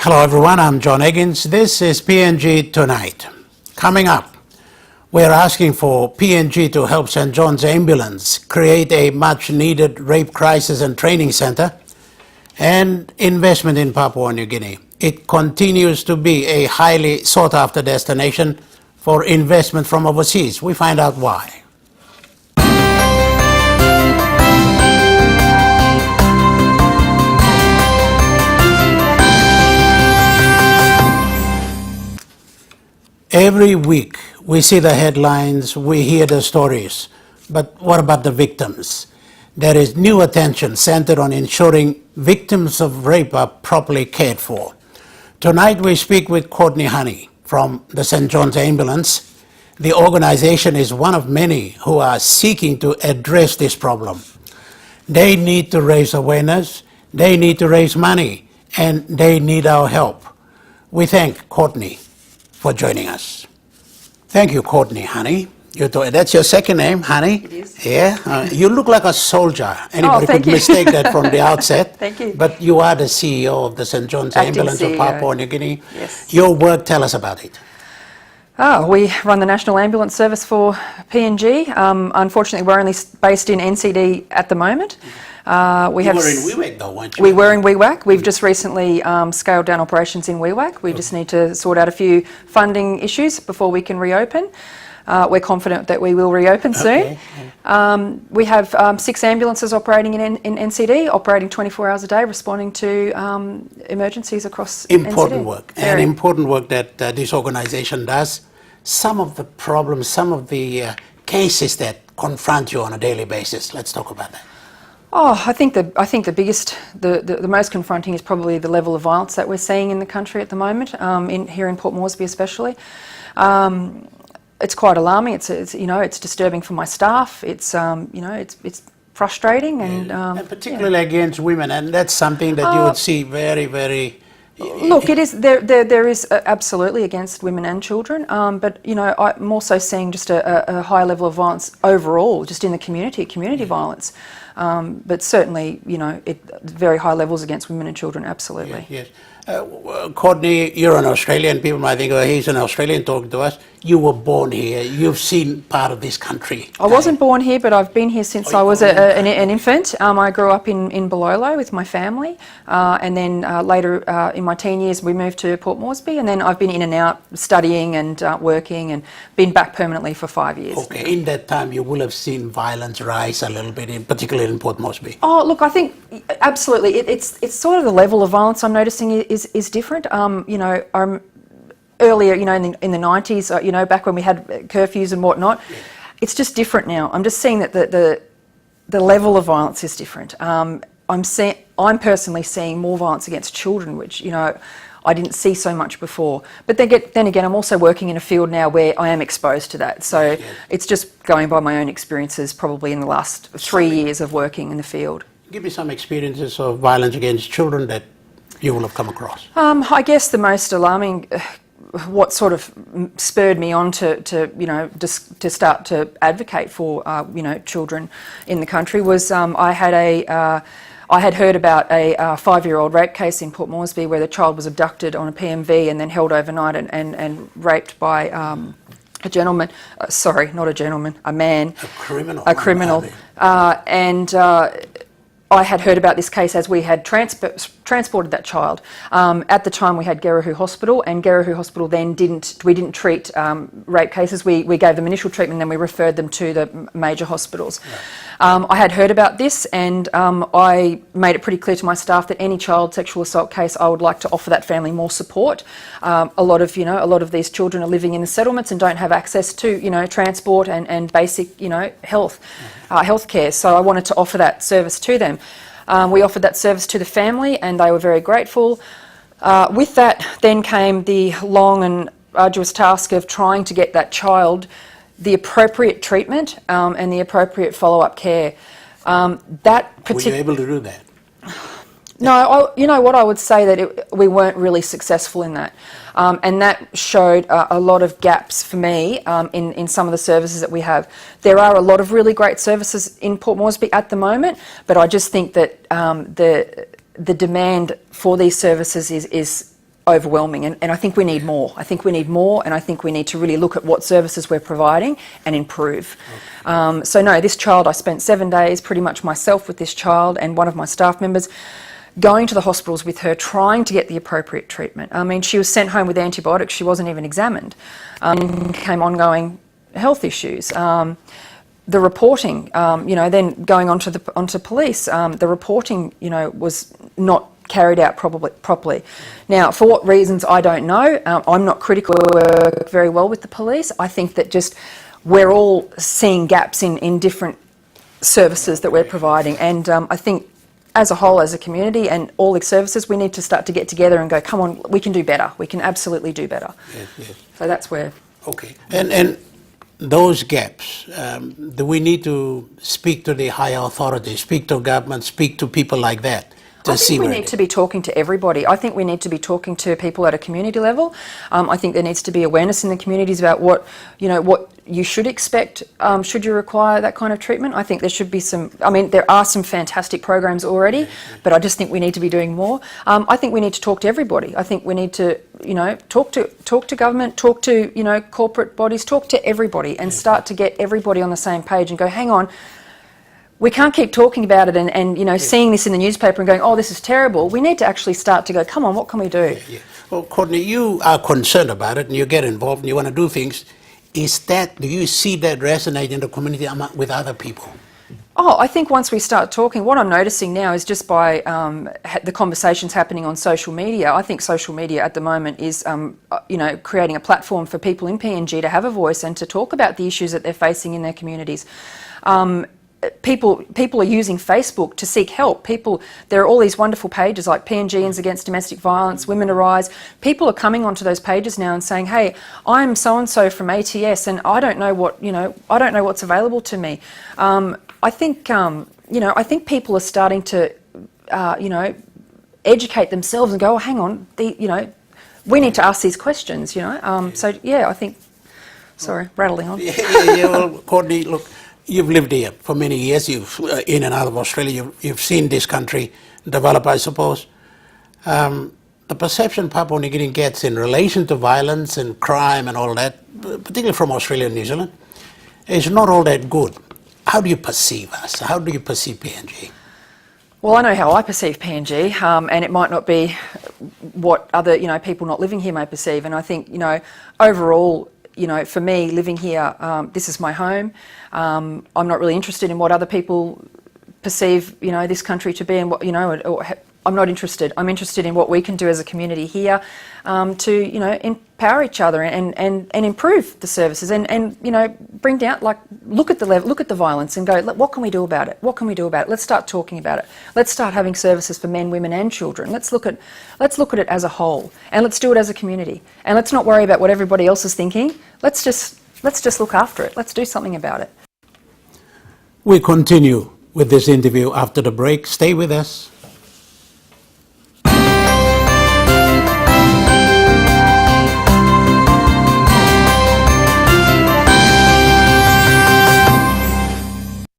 Hello everyone, I'm John Higgins. This is PNG Tonight. Coming up, we're asking for PNG to help St. John's Ambulance create a much-needed rape crisis and training center and investment in Papua New Guinea. It continues to be a highly sought-after destination for investment from overseas. We find out why. Every week we see the headlines, we hear the stories, but what about the victims? There is new attention centered on ensuring victims of rape are properly cared for. Tonight we speak with Courtney Honey from the St. John's Ambulance. The organization is one of many who are seeking to address this problem. They need to raise awareness, they need to raise money, and they need our help. We thank Courtney for joining us. Thank you, Courtney Honey. That's your second name, Honey? It is. Yeah, you look like a soldier. Anybody thank could you. mistake that from the outset. Thank you. But you are the CEO of the St. John's Acting Ambulance of CEO. Papua New Guinea. Yes. Your work, tell us about it. We run the National Ambulance Service for PNG. Unfortunately, we're only based in NCD at the moment. You were in Wewak though, weren't you? We were in Wewak. We've just recently scaled down operations in Wewak. We just need to sort out a few funding issues before we can reopen. We're confident that we will reopen soon. Okay. We have 6 ambulances operating in NCD, operating 24 hours a day, responding to emergencies across Important NCD. work, and Very. important work that this organization does. Some of the problems, some of the cases that confront you on a daily basis. Let's talk about that. Oh, I think the biggest, the most confronting is probably the level of violence that we're seeing in the country at the moment, here in Port Moresby especially. It's quite alarming. It's disturbing for my staff. It's it's frustrating and particularly against women, and that's something that you would see very, very. Look, it is there is absolutely against women and children, but I'm also seeing just a high level of violence overall, just in the community violence. But certainly, very high levels against women and children, absolutely. Yes. Courtney, you're an Australian. People might think, oh, he's an Australian talking to us. You were born here. You've seen part of this country. I wasn't born here, but I've been here since I was an infant. I grew up in Bololo with my family, and then later in my teen years we moved to Port Moresby, and then I've been in and out studying and working, and been back permanently for 5 years. Okay, in that time you will have seen violence rise a little bit, particularly in Port Moresby. Oh, look, I think absolutely. It's sort of the level of violence I'm noticing is different. Earlier, in the 90s, back when we had curfews and whatnot, it's just different now. I'm just seeing that the level of violence is different. I'm personally seeing more violence against children, which I didn't see so much before. But then again, I'm also working in a field now where I am exposed to that. So it's just going by my own experiences, probably in the last 3 years of working in the field. Give me some experiences of violence against children that you will have come across. I guess the most alarming, what sort of spurred me on to start to advocate for children in the country was I had heard about a 5-year-old rape case in Port Moresby where the child was abducted on a PMV and then held overnight and raped by a gentleman. Sorry, not a gentleman, a man. A criminal. I had heard about this case as we had transported that child. At the time we had Gerahu Hospital, and Gerahu Hospital then didn't treat rape cases. We gave them initial treatment and then we referred them to the major hospitals. I had heard about this, and I made it pretty clear to my staff that any child sexual assault case, I would like to offer that family more support. A lot of these children are living in the settlements and don't have access to transport and basic health care. So I wanted to offer that service to them. We offered that service to the family, and they were very grateful. With that then came the long and arduous task of trying to get that child the appropriate treatment and the appropriate follow-up care. Were you able to do that? No, what I would say that we weren't really successful in that. And that showed a lot of gaps for me in some of the services that we have. There are a lot of really great services in Port Moresby at the moment, but I just think that the demand for these services overwhelming, and I think we need more. I think we need more, and I think we need to really look at what services we're providing and improve. So no, this child, I spent 7 days pretty much myself with this child and one of my staff members, going to the hospitals with her, trying to get the appropriate treatment. I mean, she was sent home with antibiotics, she wasn't even examined. Came ongoing health issues. The reporting, then going onto police, the reporting, was not carried out properly. Now, for what reasons, I don't know. I'm not critical. I work very well with the police. I think that just we're all seeing gaps in different services that we're providing, and I think as a whole, as a community and all the services, we need to start to get together and go, come on, we can do better. We can absolutely do better. Yes. So that's where... Okay. And those gaps, do we need to speak to the higher authorities, speak to government, speak to people like that? I think we need to be talking to everybody. I think we need to be talking to people at a community level. I think there needs to be awareness in the communities about what you should expect should you require that kind of treatment. I think there should be there are some fantastic programs already, but I just think we need to be doing more. I think we need to talk to everybody. I think we need to, talk to government, talk to, corporate bodies, talk to everybody and start to get everybody on the same page and go, hang on, we can't keep talking about it and seeing this in the newspaper and going, oh, this is terrible. We need to actually start to go, come on, what can we do? Yeah. Well, Courtney, you are concerned about it and you get involved and you want to do things. Do you see that resonate in the community with other people? Oh, I think once we start talking, what I'm noticing now is just by the conversations happening on social media, I think social media at the moment is, creating a platform for people in PNG to have a voice and to talk about the issues that they're facing in their communities. People are using Facebook to seek help. There are all these wonderful pages like PNGians Against Domestic Violence, Women Arise. People are coming onto those pages now and saying, "Hey, I'm so and so from ATS, and I don't know what's available to me." I think people are starting to, educate themselves and go, "Oh, hang on, we need to ask these questions." So yeah, I think. Sorry, rattling on. Yeah. Well, Courtney, look. You've lived here for many years. You've in and out of Australia. You've seen this country develop, I suppose. The perception Papua New Guinea gets in relation to violence and crime and all that, particularly from Australia and New Zealand, is not all that good. How do you perceive us? How do you perceive PNG? Well, I know how I perceive PNG, and it might not be what other people not living here may perceive. And I think overall, for me, living here, this is my home. I'm not really interested in what other people perceive, this country to be, and what, I'm not interested. I'm interested in what we can do as a community here to, empower each other and improve the services and bring down, look at the violence and go, what can we do about it? What can we do about it? Let's start talking about it. Let's start having services for men, women and children. Let's look at it as a whole, and let's do it as a community. And let's not worry about what everybody else is thinking. Let's just look after it. Let's do something about it. We continue with this interview after the break. Stay with us.